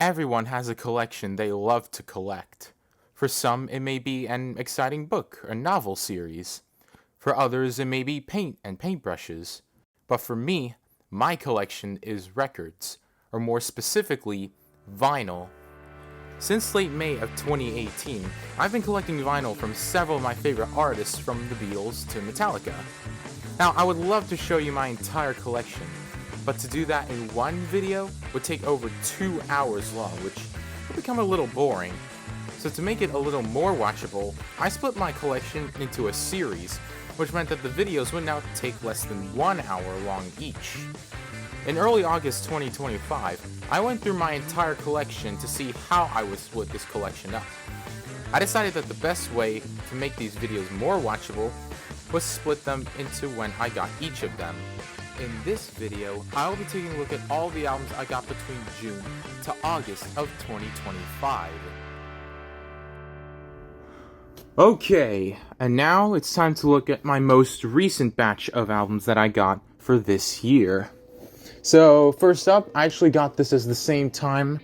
Everyone has a collection they love to collect. For some, it may be an exciting book or novel series. For others, it may be paint and paintbrushes. But for me, my collection is records, or more specifically, vinyl. Since late May of 2018, I've been collecting vinyl from several of my favorite artists, from the Beatles to Metallica. Now, I would love to show you my entire collection, but to do that in one video would take over 2 hours long, which would become a little boring. So to make it a little more watchable, I split my collection into a series, which meant that the videos would now take less than 1 hour long each. In early August 2025, I went through my entire collection to see how I would split this collection up. I decided that the best way to make these videos more watchable was split them into when I got each of them. In this video, I will be taking a look at all the albums I got between June to August of 2025. Okay, and now it's time to look at my most recent batch of albums that I got for this year. So, first up, I actually got this as the same time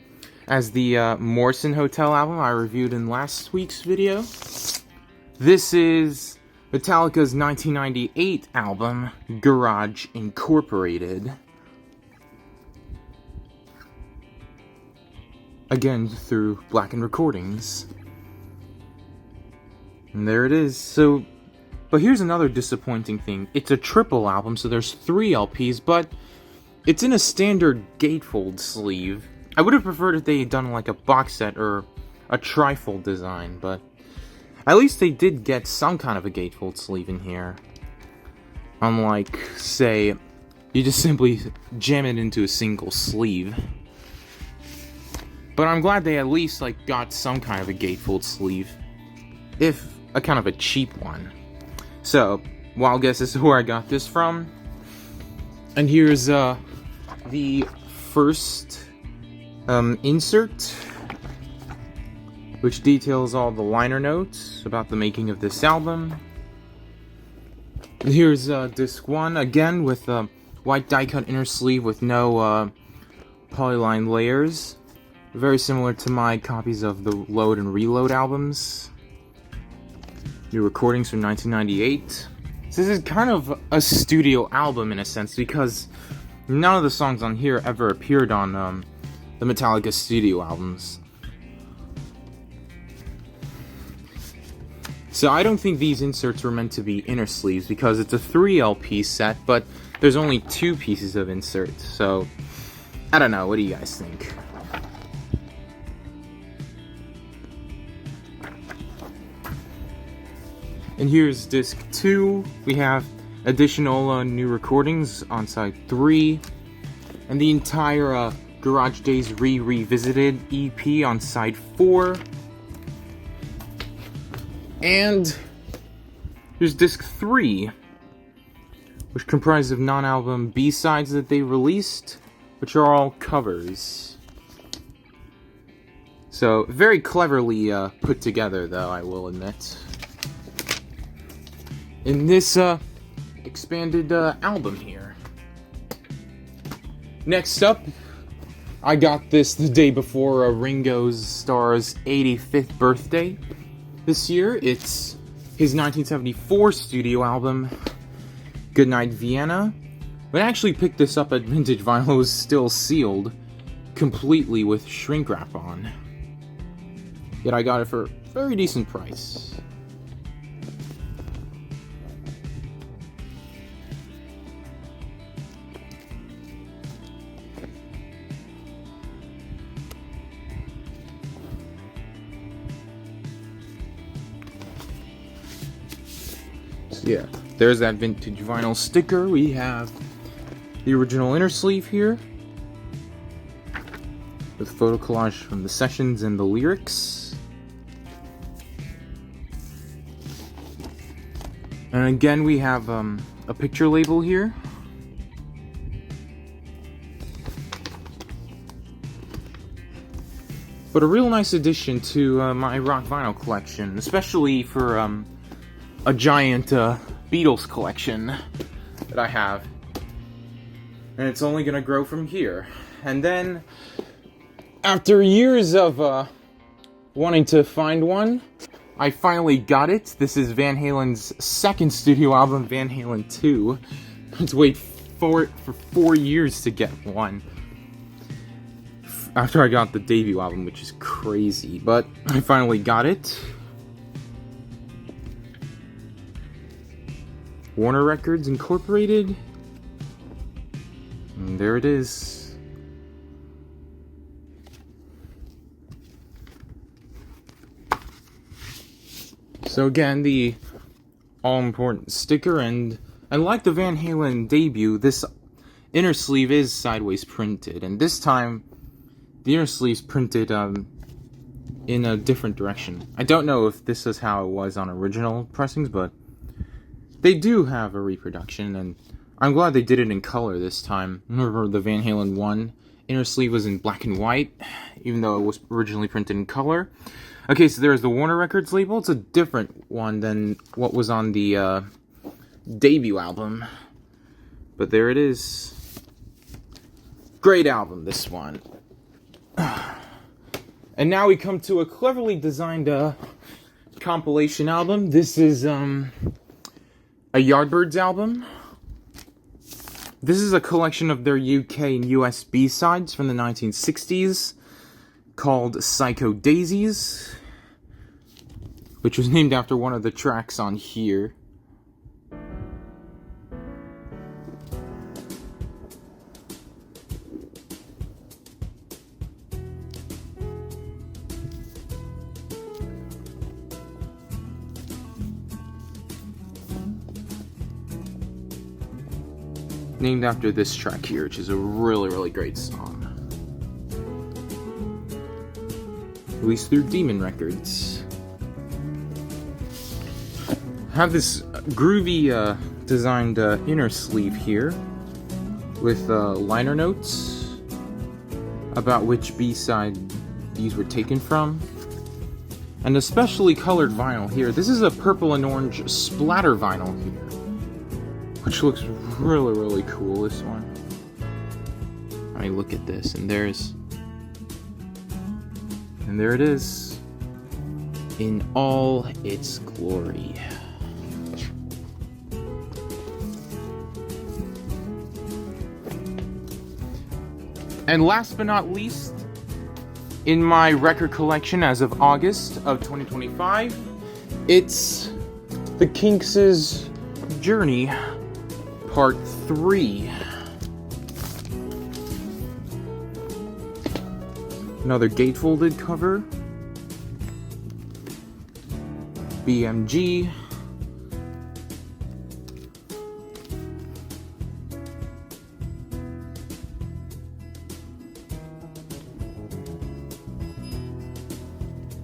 as the Morrison Hotel album I reviewed in last week's video. This is Metallica's 1998 album, Garage Incorporated. Again, through Blackened Recordings. And there it is. But here's another disappointing thing. It's a triple album, so there's 3 LPs, but it's in a standard gatefold sleeve. I would have preferred if they had done like a box set or a trifold design, but at least they did get some kind of a gatefold sleeve in here. Unlike, say, you just simply jam it into a single sleeve. But I'm glad they at least got some kind of a gatefold sleeve, if a kind of a cheap one. So, wild guess as to where I got this from. And here's the first insert, which details all the liner notes about the making of this album. And here's disc 1, again with a white die-cut inner sleeve with no polyline layers. Very similar to my copies of the Load and Reload albums. New recordings from 1998. So this is kind of a studio album in a sense, because none of the songs on here ever appeared on the Metallica studio albums. So I don't think these inserts were meant to be inner sleeves, because it's a 3 LP set, but there's only 2 pieces of inserts. So I don't know, what do you guys think? And here's disc 2. We have additional new recordings on side 3, and the entire Garage Days Revisited EP on side 4. And here's disc 3, which comprises of non-album B-sides that they released, which are all covers. So, very cleverly put together, though, I will admit. In this expanded album here. Next up, I got this the day before Ringo Starr's 85th birthday this year. It's his 1974 studio album, Goodnight Vienna. When I actually picked this up at Vintage Vinyl, it was still sealed completely with shrink wrap on. Yet I got it for a very decent price. Yeah, there's that Vintage Vinyl sticker. We have the original inner sleeve here, with photo collage from the sessions and the lyrics. And again, we have a picture label here. But a real nice addition to my rock vinyl collection, especially for a giant Beatles collection that I have. And it's only gonna grow from here. And then After years of wanting to find one, I finally got it. This is Van Halen's second studio album, Van Halen 2. I had to wait for 4 years to get one. After I got the debut album, which is crazy, but I finally got it. Warner Records Incorporated. And there it is. So again, the all-important sticker, and like the Van Halen debut, this inner sleeve is sideways printed, and this time the inner sleeve's printed in a different direction. I don't know if this is how it was on original pressings, but they do have a reproduction, and I'm glad they did it in color this time. Remember, the Van Halen 1 inner sleeve was in black and white, even though it was originally printed in color. Okay, so there's the Warner Records label. It's a different one than what was on the debut album. But there it is. Great album, this one. And now we come to a cleverly designed compilation album. This is a Yardbirds album. This is a collection of their UK and US B-sides from the 1960s called Psycho Daisies, which was named after one of the tracks on here. Named after this track here, which is a really, really great song. Released through Demon Records. Have this groovy designed inner sleeve here with liner notes about which B-side these were taken from. And a specially colored vinyl here. This is a purple and orange splatter vinyl here, which looks really, really cool, this one. I mean, look at this, and there it is, in all its glory. And last but not least, in my record collection as of August of 2025, it's the Kinks' Journey Part 3. Another gatefolded cover. BMG.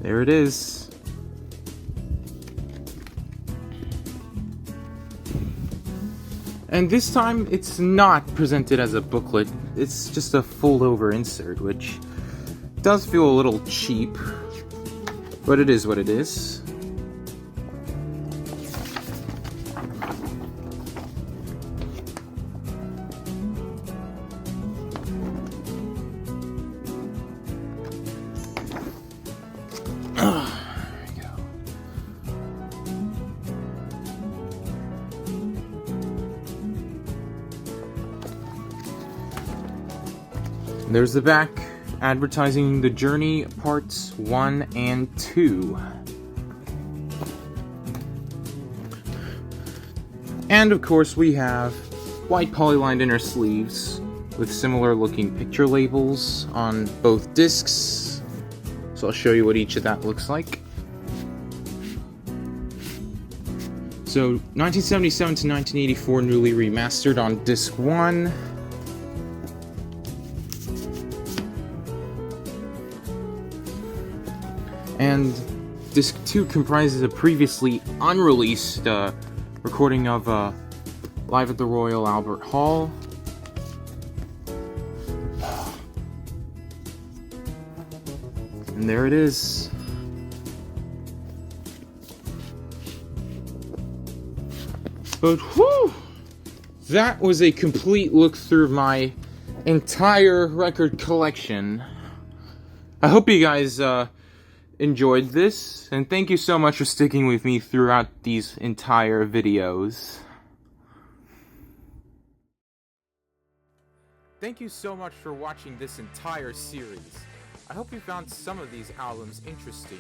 There it is. And this time, it's not presented as a booklet. It's just a fold-over insert, which does feel a little cheap, but it is what it is. There's the back, advertising the Journey Parts 1 and 2. And of course we have white polylined inner sleeves with similar looking picture labels on both discs. So I'll show you what each of that looks like. So 1977 to 1984 newly remastered on disc 1. And disc 2 comprises a previously unreleased recording of Live at the Royal Albert Hall. And there it is. But whew, that was a complete look through my entire record collection. I hope you guys enjoyed this, and thank you so much for sticking with me throughout these entire videos. Thank you so much for watching this entire series. I hope you found some of these albums interesting.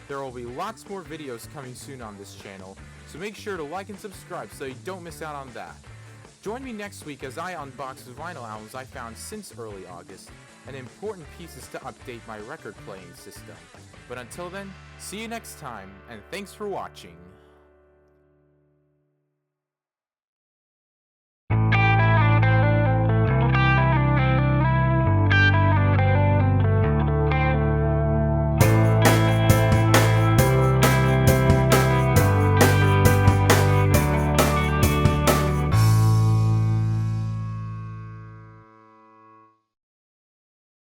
There will be lots more videos coming soon on this channel, so make sure to like and subscribe so you don't miss out on that. Join me next week as I unbox the vinyl albums I found since early August, and important pieces to update my record playing system. But until then, see you next time, and thanks for watching.